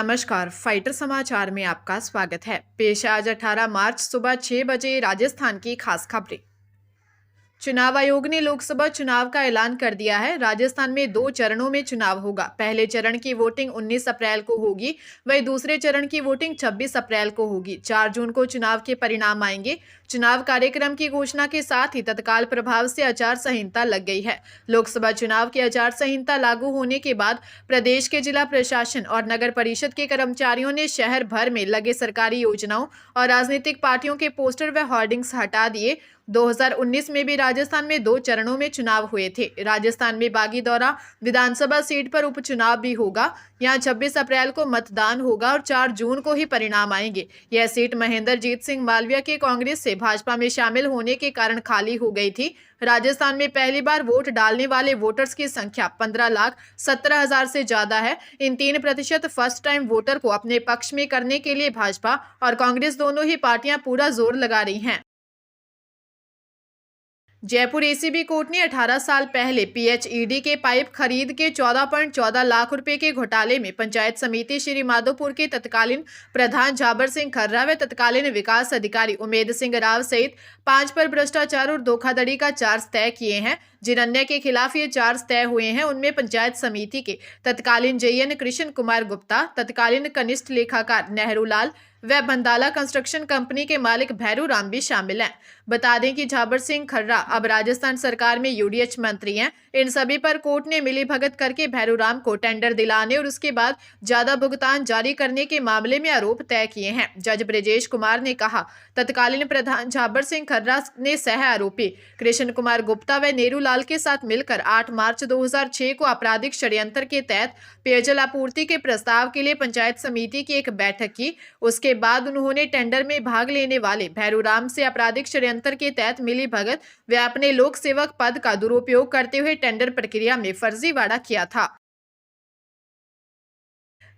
नमस्कार, फाइटर समाचार में आपका स्वागत है। पेश है आज 18 मार्च सुबह 6 बजे राजस्थान की खास खबरें। चुनाव आयोग ने लोकसभा चुनाव का ऐलान कर दिया है। राजस्थान में 2 चरणों में चुनाव होगा। पहले चरण की वोटिंग 19 अप्रैल को होगी, वहीं दूसरे चरण की वोटिंग 26 अप्रैल को होगी। 4 जून को चुनाव के परिणाम आएंगे। चुनाव कार्यक्रम की घोषणा के साथ ही तत्काल प्रभाव से आचार संहिता लग गई है। लोकसभा चुनाव की आचार संहिता लागू होने के बाद प्रदेश के जिला प्रशासन और नगर परिषद के कर्मचारियों ने शहर भर में लगे सरकारी योजनाओं और राजनीतिक पार्टियों के पोस्टर व होर्डिंग्स हटा दिए। 2019 में भी राजस्थान में 2 चरणों में चुनाव हुए थे। राजस्थान में बागीदौरा विधानसभा सीट पर उपचुनाव भी होगा। यहां 26 अप्रैल को मतदान होगा और 4 जून को ही परिणाम आएंगे। यह सीट महेंद्रजीत सिंह मालविया के कांग्रेस से भाजपा में शामिल होने के कारण खाली हो गई थी। राजस्थान में पहली बार वोट डालने वाले वोटर्स की संख्या 15,17,000 से ज्यादा है। इन 3% फर्स्ट टाइम वोटर को अपने पक्ष में करने के लिए भाजपा और कांग्रेस दोनों ही पार्टियां पूरा जोर लगा रही हैं। जयपुर एसीबी कोर्ट ने 18 साल पहले पीएचईडी के पाइप खरीद के 14.14 लाख रुपए के घोटाले में पंचायत समिति श्री माधोपुर के तत्कालीन प्रधान झाबर सिंह खर्रा व तत्कालीन विकास अधिकारी उमेद सिंह राव सहित 5 पर भ्रष्टाचार और धोखाधड़ी का चार्ज तय किए हैं। जिन अन्य के खिलाफ ये चार्ज तय हुए हैं उनमें पंचायत समिति के तत्कालीन जेएन कृष्ण कुमार गुप्ता, तत्कालीन कनिष्ठ लेखाकार नेहरू लाल व बंदाला कंस्ट्रक्शन कंपनी के मालिक भैरू राम भी शामिल हैं। बता दें कि झाबर सिंह खर्रा अब राजस्थान सरकार में यूडीएच मंत्री हैं। इन सभी पर कोर्ट ने मिलीभगत करके भैरू राम को टेंडर दिलाने और उसके बाद ज्यादा भुगतान जारी करने के मामले में आरोप तय किए हैं। जज ब्रजेश कुमार ने कहा, तत्कालीन प्रधान झाबर सिंह खर्रा ने सह आरोपी कृष्ण कुमार गुप्ता व नेहरू लाल के साथ मिलकर 8 मार्च 2006 को आपराधिक षड्यंत्र के तहत पेयजल आपूर्ति के प्रस्ताव के लिए पंचायत समिति की एक बैठक की। उसके बाद उन्होंने टेंडर में भाग लेने वाले भैरू राम से आपराधिक षड्यंत्र के तहत मिली भगत व अपने लोक सेवक पद का दुरुपयोग करते हुए टेंडर प्रक्रिया में फर्जीवाड़ा किया था।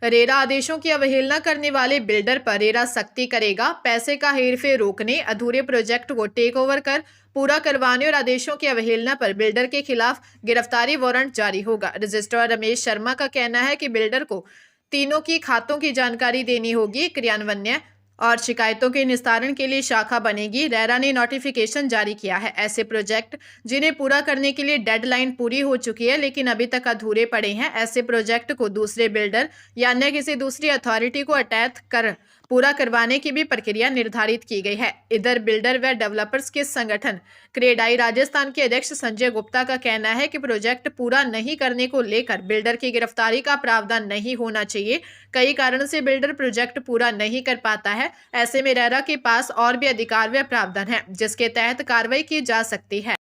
रेरा आदेशों की अवहेलना करने वाले बिल्डर पर रेरा सख्ती करेगा। पैसे का हेरफेर रोकने, अधूरे प्रोजेक्ट को टेक ओवर कर पूरा करवाने और आदेशों की अवहेलना पर बिल्डर के खिलाफ गिरफ्तारी वारंट जारी होगा। रजिस्ट्रार रमेश शर्मा का कहना है कि बिल्डर को तीनों की खातों की जानकारी देनी होगी। क्रियान्वयन और शिकायतों के निस्तारण के लिए शाखा बनेगी। रेरा ने नोटिफिकेशन जारी किया है। ऐसे प्रोजेक्ट जिन्हें पूरा करने के लिए डेडलाइन पूरी हो चुकी है लेकिन अभी तक अधूरे पड़े हैं, ऐसे प्रोजेक्ट को दूसरे बिल्डर या अन्य किसी दूसरी अथॉरिटी को अटैच कर पूरा करवाने की भी प्रक्रिया निर्धारित की गई है। इधर बिल्डर व डेवलपर्स के संगठन क्रेडाई राजस्थान के अध्यक्ष संजय गुप्ता का कहना है कि प्रोजेक्ट पूरा नहीं करने को लेकर बिल्डर की गिरफ्तारी का प्रावधान नहीं होना चाहिए। कई कारण से बिल्डर प्रोजेक्ट पूरा नहीं कर पाता है। ऐसे में रेरा के पास और भी अधिकार व प्रावधान है जिसके तहत कार्रवाई की जा सकती है।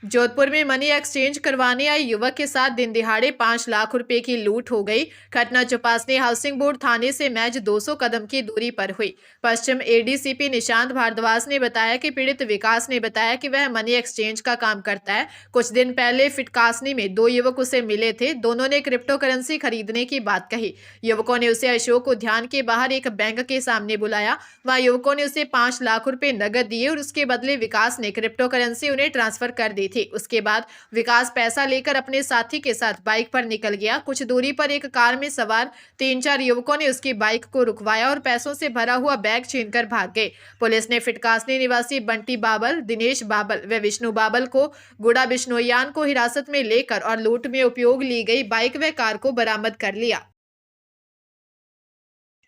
जोधपुर में मनी एक्सचेंज करवाने आए युवक के साथ दिन दिहाड़े 5 लाख रुपए की लूट हो गई। घटना चौपासनी हाउसिंग बोर्ड थाने से महज 200 कदम की दूरी पर हुई। पश्चिम एडीसीपी निशांत भारद्वाज ने बताया कि पीड़ित विकास ने बताया कि वह मनी एक्सचेंज का काम करता है। कुछ दिन पहले फिटकासनी में 2 युवक उसे मिले थे। दोनों ने क्रिप्टो करेंसी खरीदने की बात कही। युवकों ने उसे अशोक उद्यान के बाहर एक बैंक के सामने बुलाया। वहां युवकों ने उसे 5 लाख रुपए नगद दिए और उसके बदले विकास ने क्रिप्टो करेंसी उन्हें ट्रांसफर कर दी थी। उसके बाद विकास पैसा लेकर अपने साथी के साथ बाइक पर निकल गया। कुछ दूरी पर एक कार में सवार 3-4 युवकों ने उसकी बाइक को रुकवाया और पैसों से भरा हुआ बैग छीनकर भाग गए। पुलिस ने फिटकासनी निवासी बंटी बाबल, दिनेश बाबल व विष्णु बाबल को गुड़ा बिश्नोईयान को हिरासत में लेकर और लूट में उपयोग ली गई बाइक व कार को बरामद कर लिया।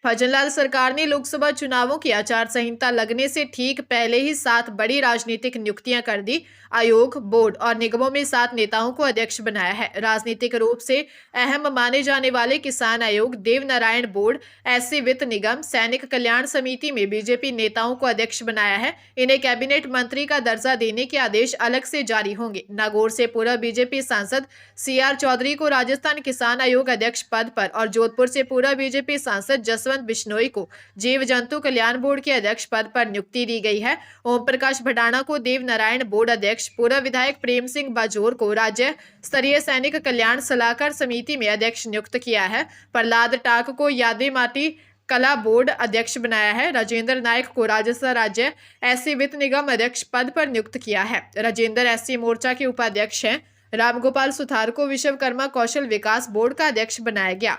भजनलाल सरकार ने लोकसभा चुनावों की आचार संहिता लगने से ठीक पहले ही 7 बड़ी राजनीतिक नियुक्तियां कर दी। आयोग, बोर्ड और निगमों में 7 नेताओं को अध्यक्ष बनाया है। राजनीतिक रूप से अहम माने जाने वाले किसान आयोग, देवनारायण बोर्ड, एससी वित्त निगम, सैनिक कल्याण समिति में बीजेपी नेताओं को अध्यक्ष बनाया है। इन्हें कैबिनेट मंत्री का दर्जा देने के आदेश अलग से जारी होंगे। नागौर से पूर्व बीजेपी सांसद CR चौधरी को राजस्थान किसान आयोग अध्यक्ष पद पर और जोधपुर से पूर्व बीजेपी सांसद जसवंत बिश्नोई को जीव जंतु कल्याण बोर्ड के अध्यक्ष पद पर नियुक्ति दी गई है। ओम प्रकाश भडाना को देवनारायण बोर्ड अध्यक्ष, पूर्व विधायक प्रेम सिंह बाजोर को राज्य स्तरीय सैनिक कल्याण सलाहकार समिति में अध्यक्ष नियुक्त किया है। प्रहलाद टाक को यादे माटी कला बोर्ड अध्यक्ष बनाया है। राजेंद्र नायक को राजस्थान राज्य एससी वित्त निगम अध्यक्ष पद पर नियुक्त किया है। राजेंद्र एससी मोर्चा के उपाध्यक्ष हैं। रामगोपाल सुथार को विश्वकर्मा कौशल विकास बोर्ड का अध्यक्ष बनाया गया।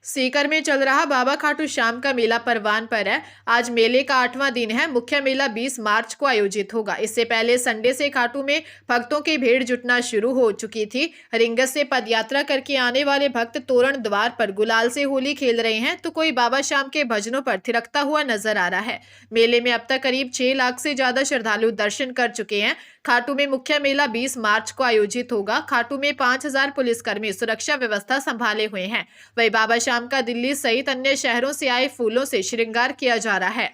सीकर में चल रहा बाबा खाटू श्याम का मेला परवान पर है। आज मेले का 8वां दिन है। मुख्य मेला 20 मार्च को आयोजित होगा। इससे पहले संडे से खाटू में भक्तों की भीड़ जुटना शुरू हो चुकी थी। रिंगस से पदयात्रा करके आने वाले भक्त तोरण द्वार पर गुलाल से होली खेल रहे हैं, तो कोई बाबा श्याम के भजनों पर थिरकता हुआ नजर आ रहा है। मेले में अब तक करीब 6 लाख से ज्यादा श्रद्धालु दर्शन कर चुके हैं। खाटू में मुख्य मेला 20 मार्च को आयोजित होगा। खाटू में 5000 पुलिसकर्मी सुरक्षा व्यवस्था संभाले हुए हैं। वही बाबा श्याम का दिल्ली सहित अन्य शहरों से आए फूलों से श्रृंगार किया जा रहा है।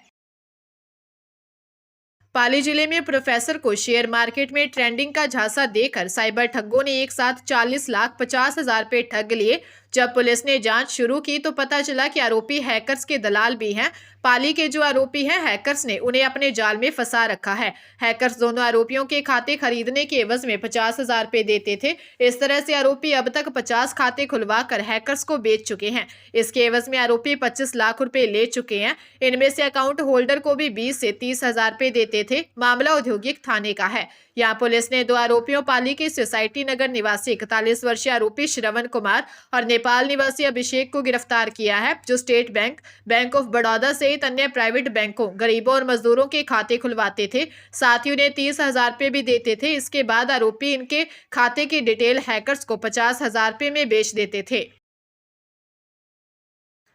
पाली जिले में प्रोफेसर को शेयर मार्केट में ट्रेंडिंग का झांसा देकर साइबर ठगों ने एक साथ 40,50,000 रुपए ठग लिए। जब पुलिस ने जांच शुरू की तो पता चला कि आरोपी हैकर्स के दलाल भी हैं। पाली के जो आरोपी हैं, हैकर्स ने उन्हें अपने जाल में फंसा रखा है। हैकर्स दोनों आरोपियों के खाते खरीदने के एवज में 50,000 रुपए देते थे। इस तरह से आरोपी अब तक 50 खाते खुलवाकर हैकर्स को बेच चुके हैं। इसके एवज में आरोपी 25 लाख रुपए ले चुके हैं। इनमें से अकाउंट होल्डर को भी 20 से 30,000 रुपए देते थे। मामला औद्योगिक थाने का है। यहाँ पुलिस ने 2 आरोपियों पाली के सोसाइटी नगर निवासी 41 वर्षीय आरोपी श्रवण कुमार और नेपाल निवासी अभिषेक को गिरफ्तार किया है, जो state bank, bank of Baroda सहित अन्य प्राइवेट बैंकों, गरीबों और मजदूरों के खाते खुलवाते थे। साथ ही उन्हें 30,000 रुपए भी देते थे। इसके बाद आरोपी इनके खाते की डिटेल हैकर्स को 50,000 रुपए में बेच देते थे।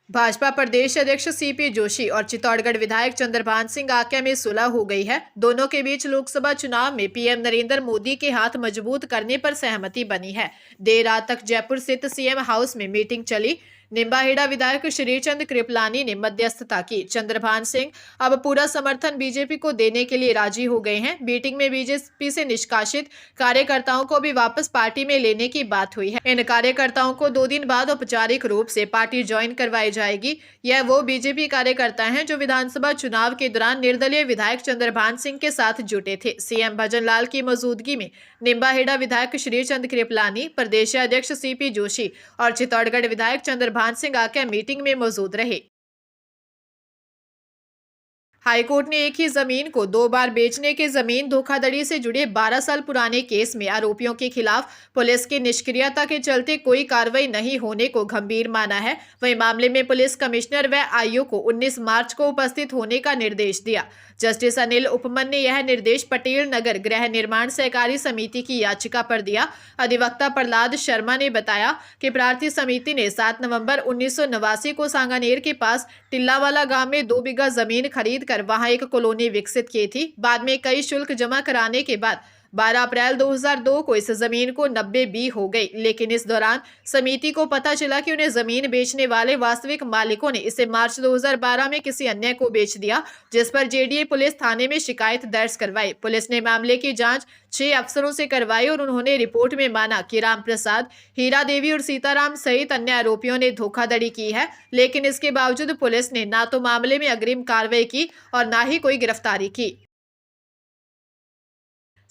भाजपा प्रदेश अध्यक्ष सीपी जोशी और चित्तौड़गढ़ विधायक चंद्रभान सिंह आक्या में सुलह हो गई है। दोनों के बीच लोकसभा चुनाव में पीएम नरेंद्र मोदी के हाथ मजबूत करने पर सहमति बनी है। देर रात तक जयपुर स्थित सीएम हाउस में मीटिंग चली। निम्बाहेड़ा विधायक श्रीचंद कृपलानी ने मध्यस्थता की। चंद्रभान सिंह अब पूरा समर्थन बीजेपी को देने के लिए राजी हो गए हैं। मीटिंग में बीजेपी से निष्कासित कार्यकर्ताओं को भी वापस पार्टी में लेने की बात हुई है। इन कार्यकर्ताओं को 2 दिन बाद औपचारिक रूप से पार्टी ज्वाइन करवाई जाएगी। यह वो बीजेपी कार्यकर्ता हैं जो विधानसभा चुनाव के दौरान निर्दलीय विधायक चंद्रभान सिंह के साथ जुटे थे। सीएम भजनलाल की मौजूदगी में निम्बाहेड़ा विधायक श्रीचंद कृपलानी, प्रदेश अध्यक्ष सीपी जोशी और चित्तौड़गढ़ विधायक चंद्रभान सिंह आक्या मीटिंग में मौजूद रहे। हाईकोर्ट ने एक ही जमीन को 2 बार बेचने के जमीन धोखाधड़ी से जुड़े 12 साल पुराने केस में आरोपियों के खिलाफ पुलिस की निष्क्रियता के चलते कोई कार्रवाई नहीं होने को गंभीर माना है। वहीं मामले में पुलिस कमिश्नर व आईओ को 19 मार्च को उपस्थित होने का निर्देश दिया। जस्टिस अनिल उपमन ने यह निर्देश पटेल नगर गृह निर्माण सहकारी समिति की याचिका पर दिया। अधिवक्ता प्रहलाद शर्मा ने बताया कि प्रार्थी समिति ने 7 नवंबर 1989 को सांगानेर के पास टिल्लावाला गांव में 2 बीघा जमीन खरीद कर वहां एक कॉलोनी विकसित की थी। बाद में कई शुल्क जमा कराने के बाद 12 अप्रैल 2002 को इस जमीन को 90B हो गई, लेकिन इस दौरान समिति को पता चला कि उन्हें जमीन बेचने वाले वास्तविक मालिकों ने इसे मार्च 2012 में किसी अन्य को बेच दिया, जिस पर जेडीए पुलिस थाने में शिकायत दर्ज करवाई। पुलिस ने मामले की जांच 6 अफसरों से करवाई और उन्होंने रिपोर्ट में माना कि राम प्रसाद, हीरा देवी और सीताराम सहित अन्य आरोपियों ने धोखाधड़ी की है, लेकिन इसके बावजूद पुलिस ने ना तो मामले में अग्रिम कार्रवाई की और ना ही कोई गिरफ्तारी की।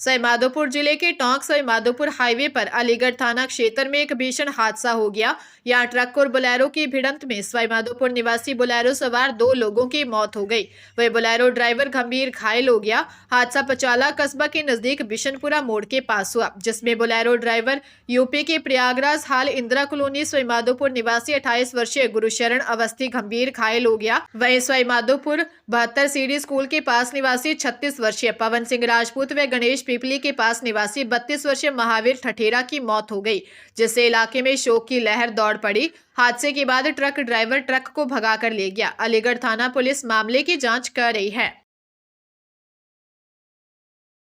सवाईमाधोपुर जिले के टोंक सवाईमाधोपुर हाईवे पर अलीगढ़ थाना क्षेत्र में एक भीषण हादसा हो गया। यहां ट्रक और बोलेरो की भिड़ंत में सवाईमाधोपुर निवासी बोलेरो सवार 2 लोगों की मौत हो गई। वही बोलेरो ड्राइवर गंभीर घायल हो गया। हादसा पचाला कस्बा के नजदीक बिशनपुरा मोड़ के पास हुआ, जिसमें बोलेरो ड्राइवर यूपी के प्रयागराज हाल इंदिरा कॉलोनी सवाईमाधोपुर निवासी 28 वर्षीय गुरुशरण अवस्थी गंभीर घायल हो गया। वहीं सवाईमाधोपुर 72 सीडी स्कूल के पास निवासी 36 वर्षीय पवन सिंह राजपूत व गणेश पिपली के पास निवासी 32 वर्षीय महावीर ठठेरा की मौत हो गई, जिससे इलाके में शोक की लहर दौड़ पड़ी। हादसे के बाद ट्रक ड्राइवर ट्रक को भगाकर ले गया। अलीगढ़ थाना पुलिस मामले की जांच कर रही है।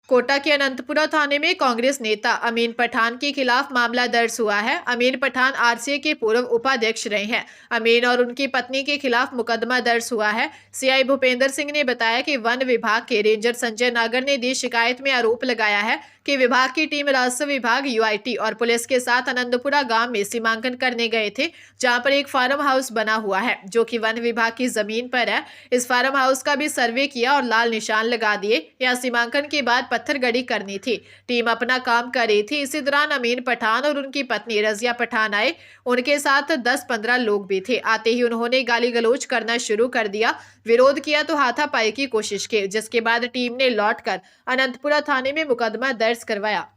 कोटा के अनंतपुरा थाने में कांग्रेस नेता अमीन पठान के खिलाफ मामला दर्ज हुआ है। अमीन पठान आरसीए के पूर्व उपाध्यक्ष रहे हैं। अमीन और उनकी पत्नी के खिलाफ मुकदमा दर्ज हुआ है। सीआई भूपेंद्र सिंह ने बताया कि वन विभाग के रेंजर संजय नागर ने दी शिकायत में आरोप लगाया है कि विभाग की टीम राजस्व विभाग, यूआईटी और पुलिस के साथ अनंतपुरा गांव में सीमांकन करने गए थे, जहां पर एक फार्म हाउस बना हुआ है जो कि वन विभाग की जमीन पर है। इस फार्म हाउस का भी सर्वे किया और लाल निशान लगा दिए। यहाँ सीमांकन के बाद पत्थरगड़ी करनी थी। टीम अपना काम कर रही थी। इसी दौरान अमीन पठान और उनकी पत्नी रजिया पठान आए। उनके साथ 10-15 लोग भी थे। आते ही उन्होंने गाली गलौज करना शुरू कर दिया। विरोध किया तो हाथापाई की कोशिश की, जिसके बाद टीम ने लौटकर अनंतपुरा थाने में मुकदमा दर्ज करवाया।